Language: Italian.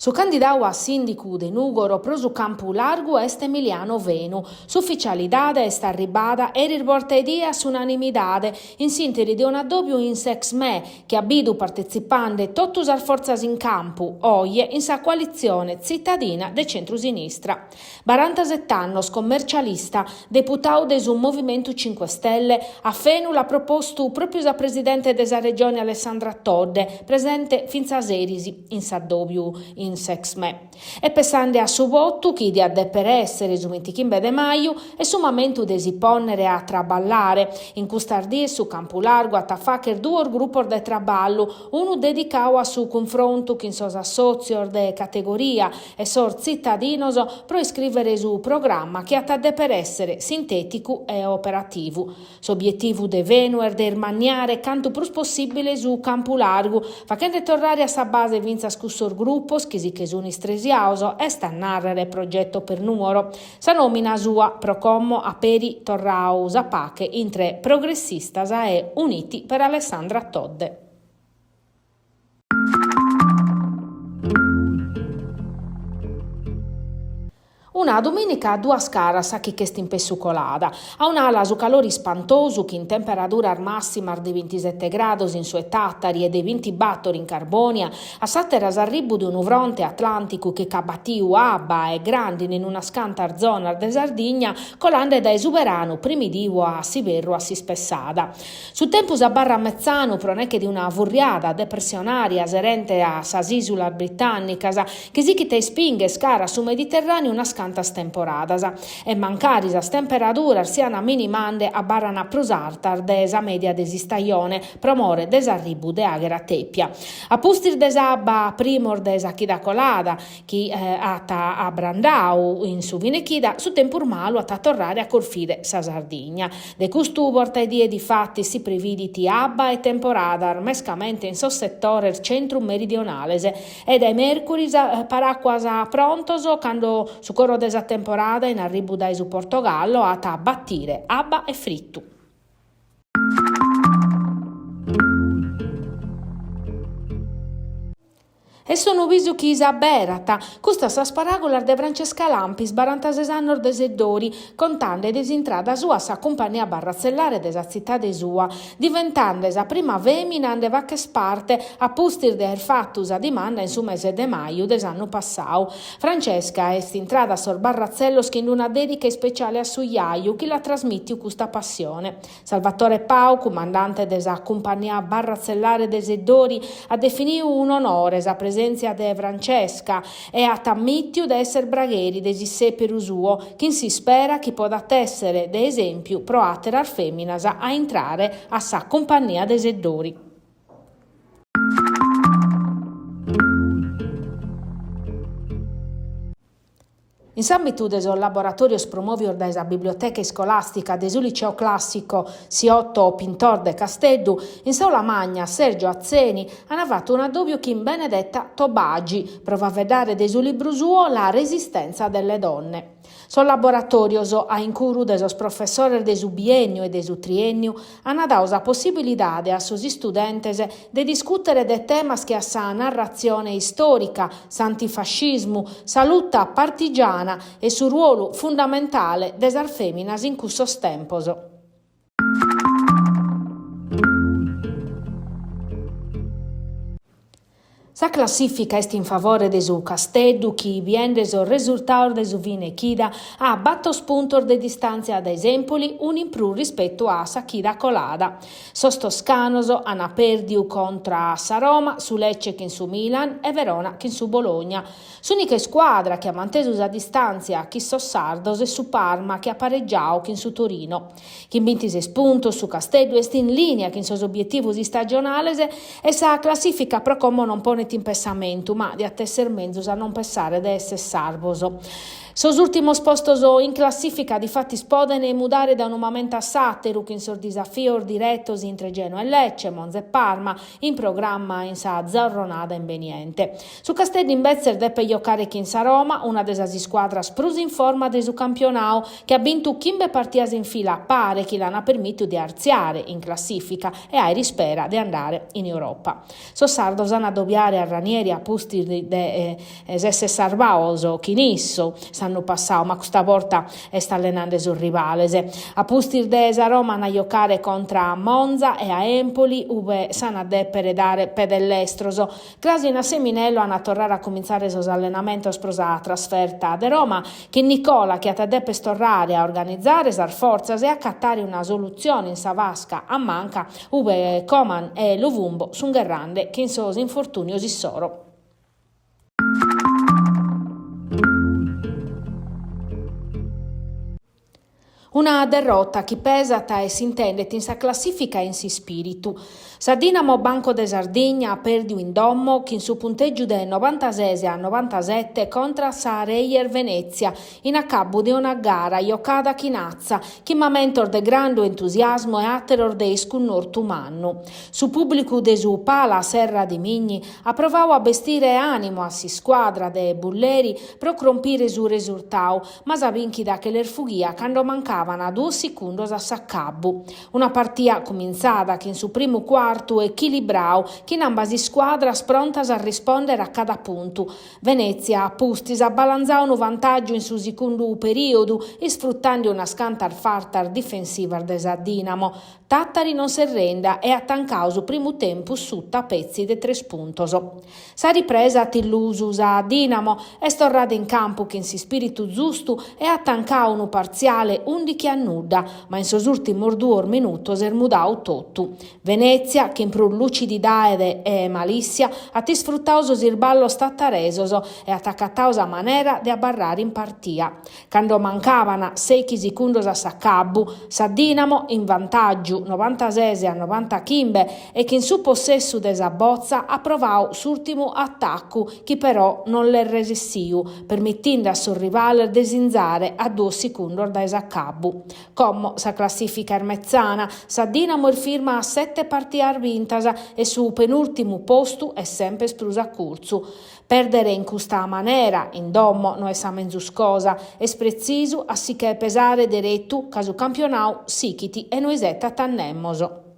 Su candidato a sindicu de Nugoro pro su campu largu est Emiliano Venu. Su ufficialidade est arribada e riporta dia su unanimidade in sintesi di un addobbio in sex-me che abidu partecipande totus as forzas in campu, oie in sa coalizione cittadina de centro-sinistra. 47 annos commercialista, deputato de su Movimento 5 Stelle, a Fenu l'ha proposto proprio sa presidente de sa regione Alessandra Todde, presente finza serisi in s'addobbio in sex-me. E pensando a su voto chi di adde per essere su 25 de maio e su momento de si ponnere a traballare in custardì su campo largo a tafacher due gruppo de traballo, uno dedicato a su confronto che in sos assozio de categoria e sor cittadinoso pro iscrivere su programma che adde per essere sintetico e operativo. S'obiettivo de Venu er de maniare canto plus possibile su campo largo, facendo tornare a sa base vinza scussor gruppos che sono istresiauso e sta a narrare progetto per numero. Sa nomina sua procommo a peri torrau zapache in tre progressistas e uniti per Alessandra Todde. Una domenica a due scaras a chi che stimpessucolada, a un'ala su calori spantoso che in temperatura al massima di 27 gradi in sue tattari e dei 20 battori in Carbonia, a satteras arribu di un fronte atlantico che cabatiu abba e grandi in una scantar zona de Sardigna, colande da esuberano primidivo a Siberro a Sispessada. Su tempus a barra mezzano pronecche di una furriada depressionaria serente a sasisula britannicasa, che si chi te spinge scara su Mediterraneo una scantar temporadas e mancari as temperaturas siano minimande a barana prosartar desa media desistaione promore desarribu de aghera teppia. A pustir desabba primor desa chida colada chi ata a Brandau in su vinechida su tempur malu ata torrare a corfide sa Sardigna. De custu porta die di fatti si previditi abba e temporadar mescamente in sossettore il centrum meridionalese e dai mercuris paracquas prontoso quando su coro desa temporada in arribu dai su Portogallo ata battire abba e frittu. E sono visto chi Berata, custa sa sparagola de Francesca Lampi, 46 anni de seddori, contando desintrada sua sa compagnia barrazzellare desa città de sua, diventando sa prima femina de vacche sparte a pustir de fattus a dimanda in su mese de maio des'anno passau. Francesca est intrada sor barrazzello in una dedica speciale a su iaiu, chi la trasmitti custa passione. Salvatore Pau, comandante desa compagnia barrazzellare de seddori, ha definito un onore sa presenza de Francesca e a tammittiu de esser bragheri desissè per usuo, che si spera chi poda essere de esempio pro atterar feminas a entrare a sa compagnia de seddori. In s'ambitu de sos laboratorios promovior da sa biblioteca scolastica de su liceo classico Siotto Pintor de Casteddu, in Saula Magna Sergio Azzeni hanno fatto un addobbio chi in Benedetta Tobagi, prova a vedere de su libro suo La resistenza delle donne. Sul laboratorio a incuru de sos professores de su biennio e de su triennio hanno dato la possibilità a sos studentes de discutere de temas che a sa narrazione storica, s'antifascismu, sa lutta partigiana e su ruolo fondamentale de sas feminas in cussos tempos. Sa classifica est in favore de su Casteddu, chi viende sul risultato de su vinechida a battos puntos de distanza ad Esempoli, un in più rispetto a sa chida colada. Sos toscanos hanno perdiu contra sa Roma, su Lecce che in su Milan e Verona che in su Bologna. S'unica squadra che ha manteso sa distanza chi sos sardos e su Parma che ha pareggiato che in su Torino. Chi in 26 puntos su Casteddu est in linea che in sos obiettivos stagionales e sa classifica pro como non pone in pensamento, ma di attesser menzus a non pensare de essere salvoso. Sos ultimos postos in classifica di fatti spodene mudare da un momento a satteru in sos disafios direttos intre Genoa e Lecce, Monza e Parma, in programma in sa Zorronada inveniente. Su Castelli in Bezzer deppe giocare chi in sa Roma, una delle squadras prus in forma de su campionao, che ha vinto 15 partite in fila, pare che l'hanno permesso di arziare in classifica e ai rispera di andare in Europa. So sardos hanno addobbiare a Ranieri a pusti de esse sarvaoso, chinisso, sanno passato, ma questa volta sta allenando sul rivale. A pusti de sa Roma a giocare contro Monza e a Empoli, ove sanno deppere dare pedellestroso. Crasi in a Seminello hanno tornare a cominciare sos allenamenti sprosa trasferta de Roma, che Nicola che ha deppe storrare a organizzare sar forzas e accattare una soluzione in sa vasca a manca, ove Coman e Luvumbo sun gerrande che in sos infortunio si soro. Una derrota che pesata e si intende in sa classifica in si spiritu. Sa Dinamo Banco de Sardegna perdi in dommo che in su punteggio del 96 a 97 contro sa Reyer Venezia in accabbo di una gara giocata chinazza che momentor de grande entusiasmo e atteror de iscunnor tumannu. Su pubblico de su Pala Serra di Migni approvavo a bestire animo a si squadra de bulleri pro crompire su risultau, ma sa vinchida che l'erfughia quando mancava a 2 secondi a s'accabbu. Una partita cominciata che in su primo quarto equilibrau, che in ambasi squadras prontas a rispondere a cada punto. Venezia, a pustis, abbalanzava un vantaggio in su secondo periodo e sfruttando una scantar-fartar difensiva del Dinamo. Tattari non si renda e attancau su primo tempo sutta a pezzi de 3 puntos. Sa ripresa tillusus a Dinamo è storrata in campo che in si spiritu giusto e attancau un parziale 11 a nuda, ma in sos ultimos 2 minutos er mudau tutto. Venezia, che in pro lucidità e malizia, ha sfruttau il ballo stattaresos e attaccatau a manera di abbarrare in partia. Quando mancavano 6 secondi a s'accabbu, sa Dinamo in vantaggio 96 a 95 e che in su possesso desa bozza approvau s'ultimo attacco che però non le resistiu, permettendo a suo rivale desinzare a 2 secondi da esaccabu. Come sa classifica ermezzana, sa Dinamo firma a 7 partite vintas e su penultimo posto è sempre sprusa curzu. Perdere in questa maniera, in domo, non è sa menzus cosa, è preciso, assicché pesare diretto, caso campionau, sichiti e noi setta tannemmoso.